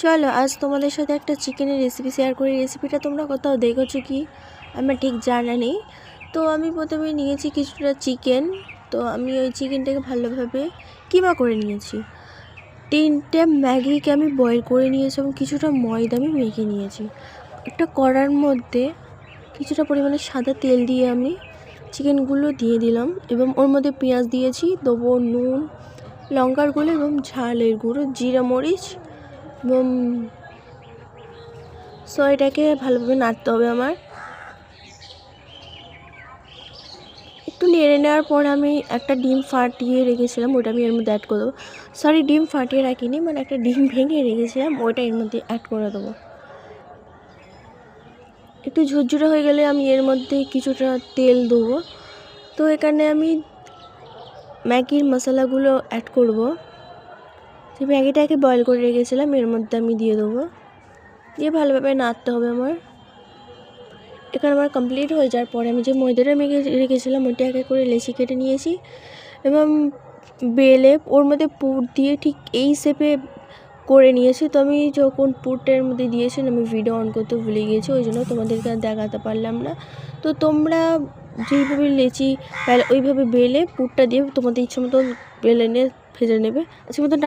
চলো আজ তোমাদের সাথে একটা চিকেনের রেসিপি শেয়ার করি। রেসিপিটা তোমরা কোথাও দেখেছো কি আমার ঠিক জানা নেই। তো আমি প্রথমে নিয়েছি কিছুটা চিকেন। তো আমি ওই চিকেনটাকে ভালোভাবে কিমা করে নিয়েছি। 3টে ম্যাগিকে আমি বয়েল করে নিয়েছি এবং কিছুটা ময়দা আমি মেখে নিয়েছি। একটা কড়ার মধ্যে কিছুটা পরিমাণে সাদা তেল দিয়ে আমি চিকেনগুলো দিয়ে দিলাম এবং ওর মধ্যে পেঁয়াজ দিয়েছি, দেবো নুন, লঙ্কার গুঁড়ো এবং ঝালের গুঁড়ো, জিরা মরিচ এবং এটাকে ভালোভাবে নাড়তে হবে। আমার একটু নেড়ে নেওয়ার পর আমি একটা ডিম ফাটিয়ে রেখেছিলাম, ওটা আমি এর মধ্যে অ্যাড করে দেবো। ডিম ফাটিয়ে রাখিনি, মানে একটা ডিম ভেঙে রেখেছিলাম, ওটা এর মধ্যে অ্যাড করে দেবো। একটু ঝুরঝুরে হয়ে গেলে আমি এর মধ্যে কিছুটা তেল দেবো। তো এখানে আমি ম্যাগির মশলাগুলো অ্যাড করব। যে ম্যাগিটাকে বয়েল করে রেখেছিলাম এর মধ্যে আমি দিয়ে দেবো, দিয়ে ভালোভাবে নাড়তে হবে আমার। এখানে আমার কমপ্লিট হয়ে যাওয়ার পরে আমি যে ময়দাটা মেখে রেখেছিলাম ওইটা একে করে লেচি কেটে নিয়েছি এবং বেলে ওর মধ্যে পুর দিয়ে ঠিক এই শেপে করে নিয়েছি। তো আমি যখন পুরটার মধ্যে দিয়েছি আমি ভিডিও অন করতে ভুলে গিয়েছি, ওই জন্য তোমাদেরকে আর দেখাতে পারলাম না। তো তোমরা যেইভাবে লেচি ওইভাবে বেলে পুরটা দিয়ে তোমাদের ইচ্ছা মতন বেলে নিয়ে ভেজে নেবে। আজকের মতন